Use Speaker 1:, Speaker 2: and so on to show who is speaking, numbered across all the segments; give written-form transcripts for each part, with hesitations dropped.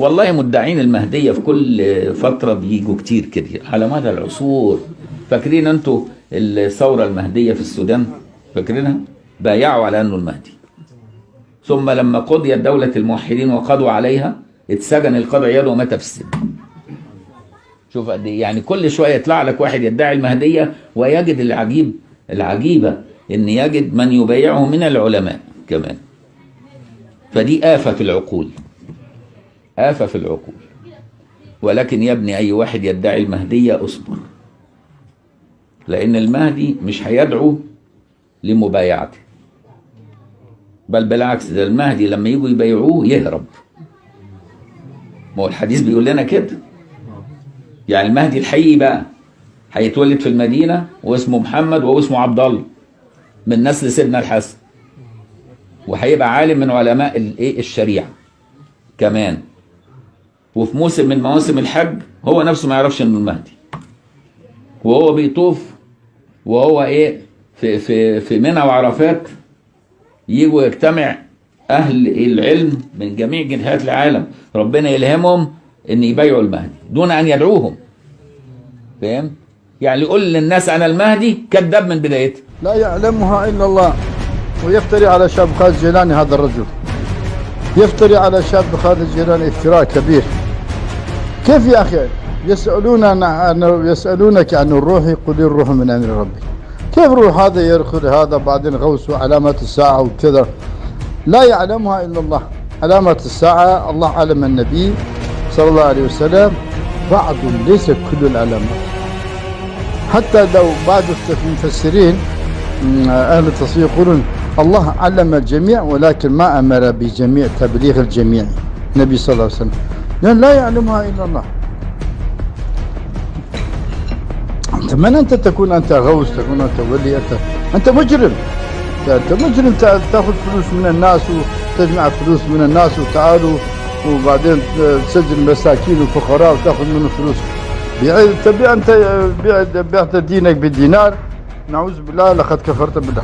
Speaker 1: والله مدعين المهدية في كل فترة بيجوا كتير كده على مدى العصور. فاكرين انتوا الثورة المهدية في السودان؟ فاكرينها؟ بايعوا على انه المهدي. ثم لما قضيت دولة الموحدين وقضوا عليها اتسجن القاضي عياض ومات في السجن. شوف قد ايه، يعني كل شوية يطلع لك واحد يدعي المهدية ويجد العجيبة ان يجد من يبايعه من العلماء كمان. فدي آفة في العقول، آفة في العقول. ولكن يا ابني أي واحد يدعي المهدية أصبر، لأن المهدي مش هيدعو لمبايعته، بل بالعكس، ده المهدي لما يجوا يبايعوه يهرب. ما هو الحديث بيقول لنا كده. يعني المهدي الحقيقي بقى هيتولد في المدينة واسمه محمد واسمه عبد الله من نسل سيدنا الحسن، وهيبقى عالم من علماء الشريعة كمان. وفي موسم من مواسم الحج هو نفسه ما يعرفش انه المهدي، وهو بيطوف وهو في منى وعرفات يجوا يجتمع اهل العلم من جميع جهات العالم، ربنا يلهمهم ان يبايعوا المهدي دون ان يدعوهم. فاهم؟ يعني يقول للناس انا المهدي كذاب من بدايته.
Speaker 2: لا يعلمها الا الله. ويفتري على شاب خالد الجيلاني، هذا الرجل يفتري على شاب خالد الجيلاني افتراء كبير. كيف يا اخي يسألونك عن الروح، قل الروح من امر ربي. كيف الروح هذا يدخل هذا بعدين غوص علامات الساعة وكذا؟ لا يعلمها الا الله. علامات الساعة الله علم النبي صلى الله عليه وسلم بعض، ليس كل العلامات. حتى لو بعض المفسرين اهل التصوير يقولون الله علم الجميع ولكن ما امر بجميع تبليغ الجميع النبي صلى الله عليه وسلم، لأن لا يعلمها الا الله. انت من انت تكون انت غوث، تكون انت ولي، انت مجرم. انت مجرم تاخذ فلوس من الناس وتجمع فلوس من الناس وتعالوا وبعدين تسجن مساكين وفقراء وتاخذ منهم فلوس. تبيع انت بعت دينك بالدينار، نعوذ بالله، لقد كفرت بالله.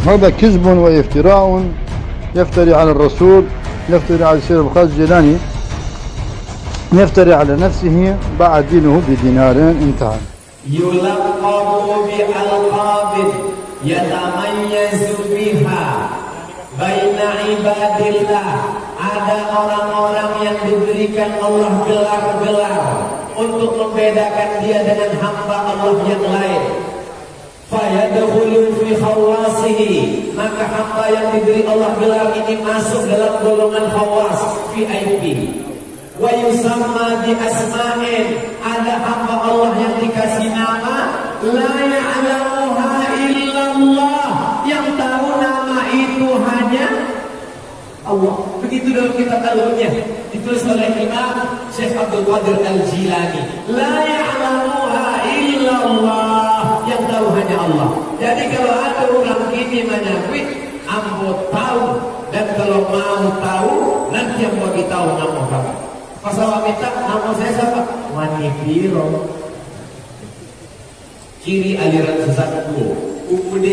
Speaker 2: هذا كذب وافتراء، يفتري على الرسول، يفتري على سيدنا خالد الجيلاني، يفتري على نفسه، باع دينه بدينار، انتهى.
Speaker 3: يلقب بألقاب يتميز بها بين ibadillah. Ada orang-orang yang diberikan Allah gelar-gelar untuk membedakan dia dengan hamba Allah yang lain. Fayadkhulu fi khawasihi, maka hamba yang diberi Allah gelar ini masuk dalam golongan khawas VIP. Wa yusamma bi asma'in, ada hamba Allah yang dikasih nama la ya'lamuha illallah, yang tahu nama itu hanya Allah. Begitu dalam kitab Al-Ru'yah ditulis oleh Imam Syekh Abdul Qadir Al-Jilani, la ya'lamuha illallah, yang tahu hanya Allah. Jadi kalau ada orang ini menyakit, ambo tahu, dan kalau mau tahu nanti yang bagi tahu nama kamu. Pasal minta nama saya siapa? Wanifiro. Kiri aliran sesat dulu, UUD,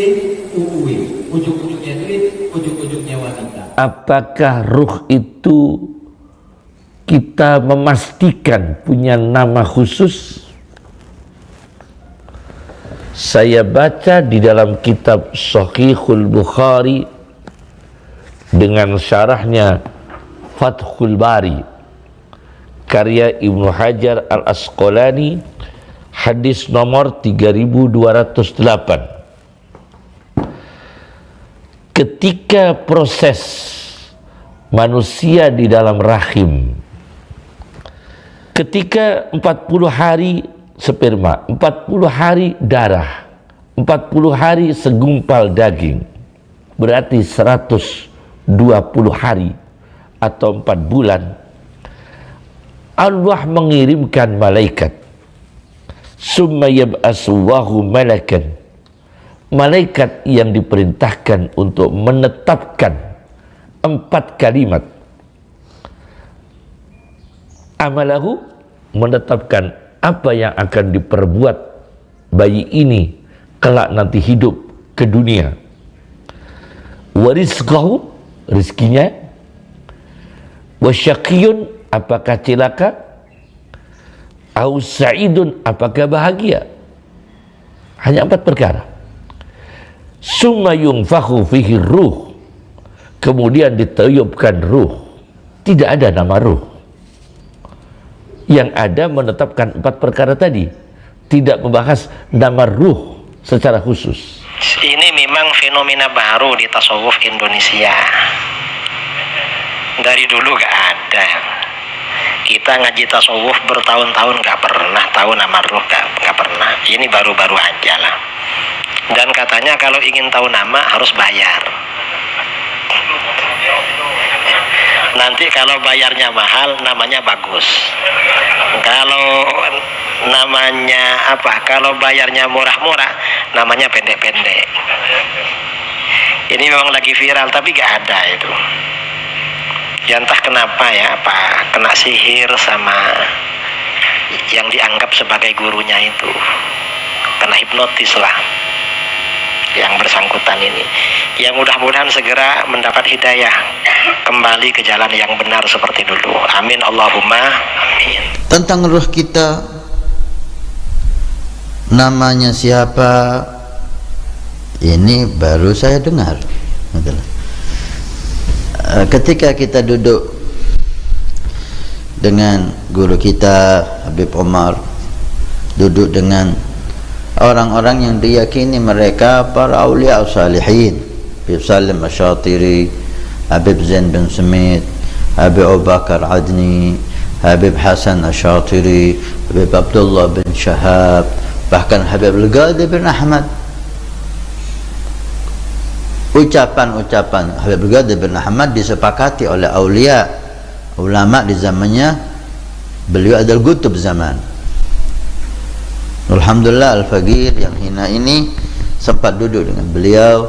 Speaker 3: UUI, ujung-ujungnya duit, ujung-ujungnya wanita.
Speaker 4: Apakah ruh itu kita memastikan punya nama khusus? Saya baca di dalam kitab Shahihul Bukhari dengan syarahnya Fathul Bari karya Ibnu Hajar Al-Asqalani, hadis nomor 3208. Ketika proses manusia di dalam rahim, ketika 40 hari sperma, 40 hari darah, 40 hari segumpal daging, berarti 120 hari atau 4 bulan, Allah mengirimkan malaikat. Summa yab'asu wahu malakan, malaikat yang diperintahkan untuk menetapkan 4 kalimat. Amalahu, menetapkan apa yang akan diperbuat bayi ini kelak nanti hidup ke dunia. Warizqahu, rizkinya. Wasyaqiyun, apakah cilaka? Au sa'idun, apakah bahagia? Hanya 4 perkara. Summa yunfakhu fihi ruh, kemudian ditiupkan ruh. Tidak ada nama ruh. Yang ada menetapkan 4 perkara tadi, tidak membahas nama ruh secara khusus.
Speaker 5: Ini memang fenomena baru di tasawuf Indonesia. Dari dulu gak ada. Kita ngaji tasawuf bertahun-tahun gak pernah tahu nama ruh, gak pernah. Ini baru-baru aja lah. Dan katanya kalau ingin tahu nama harus bayar. Nanti kalau bayarnya mahal, namanya bagus. Kalau namanya apa? Kalau bayarnya murah-murah, namanya pendek-pendek. Ini memang lagi viral, tapi gak ada itu. Ya entah kenapa ya, apa kena sihir sama yang dianggap sebagai gurunya itu, kena hipnotis lah yang bersangkutan ini. Yang mudah-mudahan segera mendapat hidayah, kembali ke jalan yang benar seperti dulu. Amin Allahumma amin.
Speaker 6: Tentang ruh kita, namanya siapa, ini baru saya dengar. Ketika kita duduk dengan guru kita Habib Omar, duduk dengan orang-orang yang diyakini mereka para awliya salihin, Habib Salim Asyatiri, Habib Zain bin Smith, Habib Abu Bakar Adni, Habib Hasan Asyatiri, Habib Abdullah bin Shahab, bahkan Habib Al-Ghadi bin Ahmad. Ucapan-ucapan Habib Al-Ghadi bin Ahmad disepakati oleh awliya, ulama di zamannya. Beliau adalah kutub zaman. Alhamdulillah Al-Faqir yang hina ini sempat duduk dengan beliau,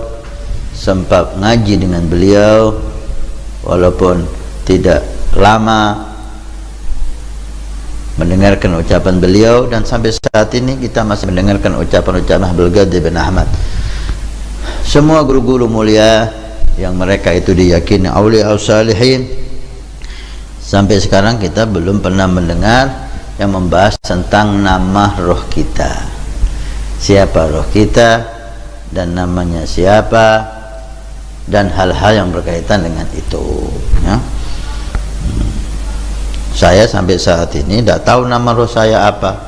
Speaker 6: sempat ngaji dengan beliau, walaupun tidak lama mendengarkan ucapan beliau, dan sampai saat ini kita masih mendengarkan ucapan-ucapan Habib Al-Ghadi bin Ahmad. Semua guru-guru mulia yang mereka itu diyakini awliya salihin, sampai sekarang kita belum pernah mendengar yang membahas tentang nama roh kita, siapa roh kita dan namanya siapa, dan hal-hal yang berkaitan dengan itu ya. Saya sampai saat ini tidak tahu nama roh saya apa,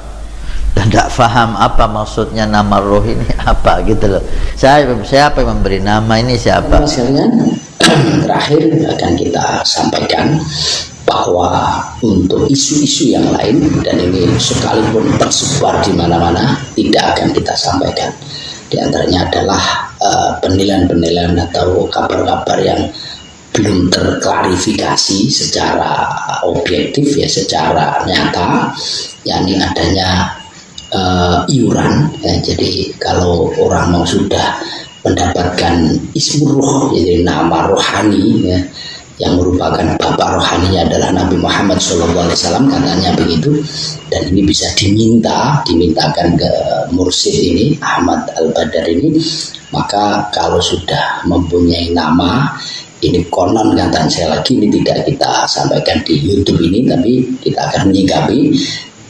Speaker 6: dan tidak faham apa maksudnya nama roh ini apa gitu loh. Siapa yang memberi nama ini, siapa?
Speaker 7: Terakhir akan kita sampaikan bahwa untuk isu-isu yang lain, dan ini sekalipun tersebar di mana-mana, tidak akan kita sampaikan. Di antaranya adalah penilaian-penilaian atau kabar-kabar yang belum terklarifikasi secara objektif ya, secara nyata, yakni adanya iuran ya. Jadi kalau orang mau sudah mendapatkan ismur ruh, jadi nama rohani ya, yang merupakan bapak rohaninya adalah Nabi Muhammad SAW, katanya begitu, dan ini bisa dimintakan ke mursyid ini, Ahmad Al-Badar ini. Maka kalau sudah mempunyai nama ini, konon katanya, saya lagi ini tidak kita sampaikan di YouTube ini, tapi kita akan menyikapi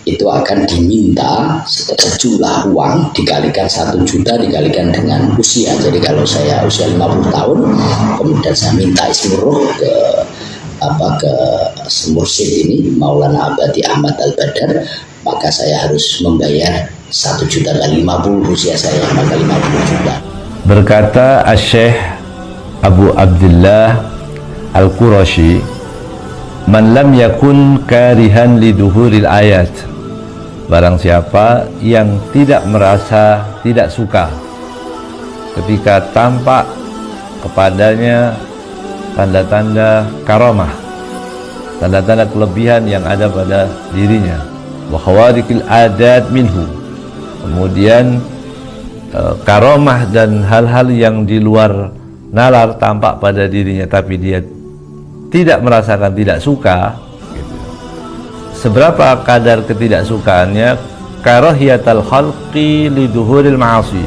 Speaker 7: itu akan diminta sejumlah uang dikalikan 1 juta dikalikan dengan usia. Jadi kalau saya usia 50 tahun kemudian saya minta ismuruh ke mursyid ini Maulana Abadi Ahmad Al-Badar, maka saya harus membayar 1 juta kali 50 usia saya, maka 50 juta.
Speaker 8: Berkata Asy-Syaikh Abu Abdullah Al-Qurashi, man lam yakun karihan liduhuril ayat, barang siapa yang tidak merasa tidak suka ketika tampak kepadanya tanda-tanda karamah, tanda-tanda kelebihan yang ada pada dirinya, wa khawarikil adat minhu, kemudian karamah dan hal-hal yang di luar nalar tampak pada dirinya tapi dia tidak merasakan tidak suka. Seberapa kadar ketidaksukaannya? Karahiyatal khalqi liduhuril ma'asi,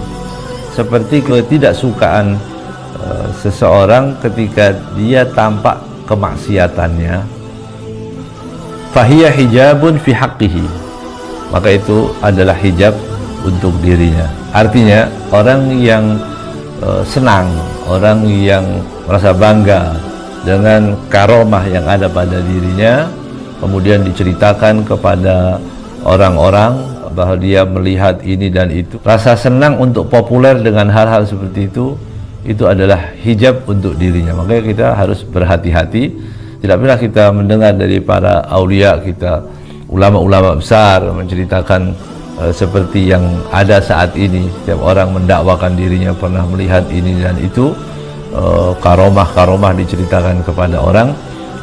Speaker 8: seperti ketidaksukaan seseorang ketika dia tampak kemaksiatannya. fahiya hijabun fi haqqihi, maka itu adalah hijab untuk dirinya. Artinya orang yang senang, orang yang merasa bangga dengan karomah yang ada pada dirinya, kemudian diceritakan kepada orang-orang bahwa dia melihat ini dan itu, rasa senang untuk populer dengan hal-hal seperti itu adalah hijab untuk dirinya. Makanya kita harus berhati-hati. Tidak pernah kita mendengar dari para aulia kita, ulama-ulama besar menceritakan seperti yang ada saat ini. Setiap orang mendakwakan dirinya pernah melihat ini dan itu, karomah-karomah diceritakan kepada orang.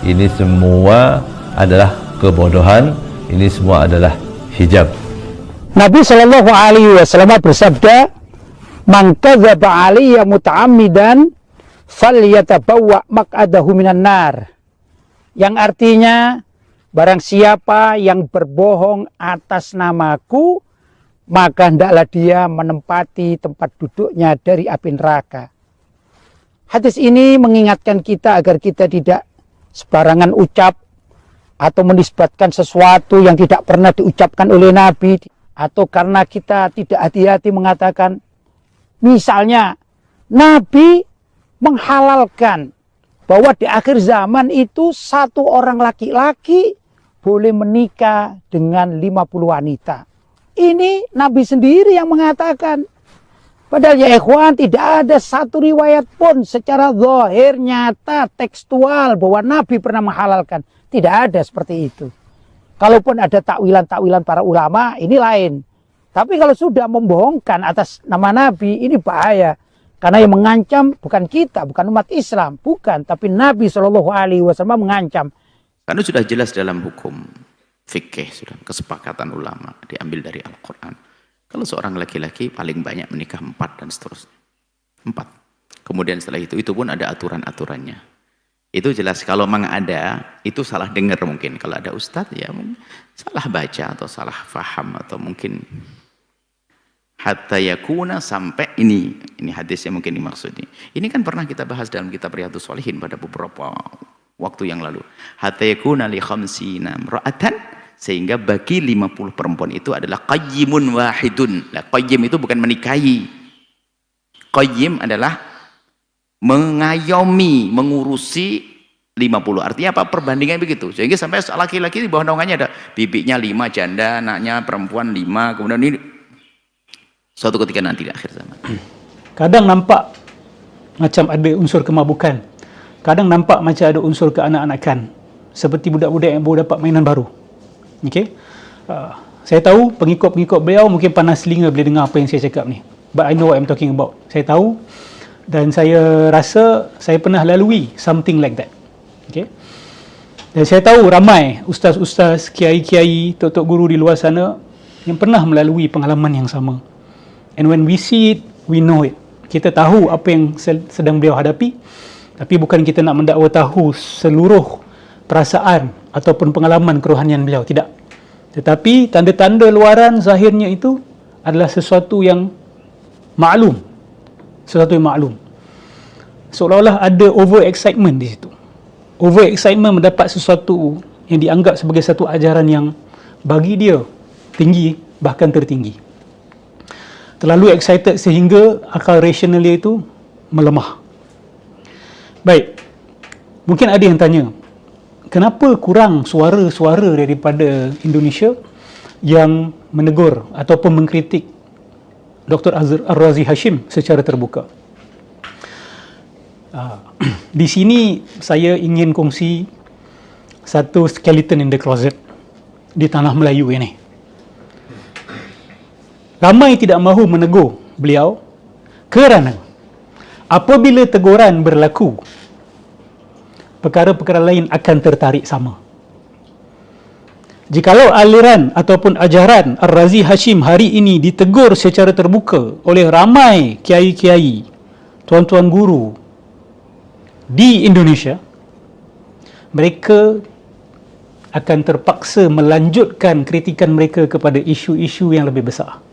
Speaker 8: Ini semua adalah kebodohan, ini semua adalah hijab.
Speaker 9: Nabi Shallallahu Alaihi Wasallam bersabda, "Man kadzaba alayya muta'ammidan falyatabawwa maq'adahu minan nar." Yang artinya, barang siapa yang berbohong atas namaku, maka hendaklah dia menempati tempat duduknya dari api neraka. Hadis ini mengingatkan kita agar kita tidak sembarangan ucap atau menisbatkan sesuatu yang tidak pernah diucapkan oleh Nabi, atau karena kita tidak hati-hati mengatakan, misalnya Nabi menghalalkan bahwa di akhir zaman itu satu orang laki-laki boleh menikah dengan 50 wanita. Ini Nabi sendiri yang mengatakan. Padahal ya ikhwan, tidak ada satu riwayat pun secara zahir, nyata, tekstual bahwa Nabi pernah menghalalkan. Tidak ada seperti itu. Kalaupun ada takwilan-takwilan para ulama, ini lain. Tapi kalau sudah membohongkan atas nama Nabi, ini bahaya. Karena yang mengancam bukan kita, bukan umat Islam, bukan. Tapi Nabi SAW mengancam.
Speaker 10: Karena sudah jelas dalam hukum fikih, sudah kesepakatan ulama, diambil dari Al-Quran. Kalau seorang laki-laki paling banyak menikah 4 dan seterusnya. 4. Kemudian setelah itu pun ada aturan-aturannya. Itu jelas. Kalau memang ada, itu salah dengar mungkin. Kalau ada ustadz, ya salah baca atau salah faham atau mungkin hatta yakuna, sampai ini hadisnya mungkin dimaksud ini. Ini kan pernah kita bahas dalam kitab Riyadhus Shalihin pada beberapa waktu yang lalu. Hatta yakuna li khamsina imra'atan, sehingga bagi 50 perempuan itu adalah qayyimun wahidun. Nah, qayyim itu bukan menikahi. Qayyim adalah mengayomi, mengurusi 50. Artinya apa? Perbandingan begitu. Sehingga sampai laki-laki di bawah naungannya ada bibinya 5, janda, anaknya perempuan 5, kemudian ini suatu ketika nanti di akhir zaman.
Speaker 11: Kadang nampak macam ada unsur kemabukan. Kadang nampak macam ada unsur keanak-anakan. Seperti budak-budak yang baru dapat mainan baru. Okey. Saya tahu pengikut-pengikut beliau mungkin panas telinga bila dengar apa yang saya cakap ni. But I know what I'm talking about. Saya tahu dan saya rasa saya pernah lalui something like that. Okey. Dan saya tahu ramai ustaz-ustaz, kiai-kiai, tok-tok guru di luar sana yang pernah melalui pengalaman yang sama. And when we see it, we know it. Kita tahu apa yang sedang beliau hadapi, tapi bukan kita nak mendakwa tahu seluruh perasaan ataupun pengalaman kerohanian beliau, tidak. Tetapi tanda-tanda luaran zahirnya itu adalah sesuatu yang maklum. Sesuatu yang maklum. Seolah-olah ada over excitement di situ. Over excitement mendapat sesuatu yang dianggap sebagai satu ajaran yang bagi dia tinggi, bahkan tertinggi. Terlalu excited sehingga akal rasional dia itu melemah. Baik. Mungkin ada yang tanya, kenapa kurang suara-suara daripada Indonesia yang menegur ataupun mengkritik Dr. Ar-Razi Hashim secara terbuka? Di sini saya ingin kongsi satu skeleton in the closet di tanah Melayu ini. Ramai tidak mahu menegur beliau kerana apabila teguran berlaku, perkara-perkara lain akan tertarik sama. Jikalau aliran ataupun ajaran Ar-Razi Hashim hari ini ditegur secara terbuka oleh ramai kiai-kiai, tuan-tuan guru di Indonesia, mereka akan terpaksa melanjutkan kritikan mereka kepada isu-isu yang lebih besar.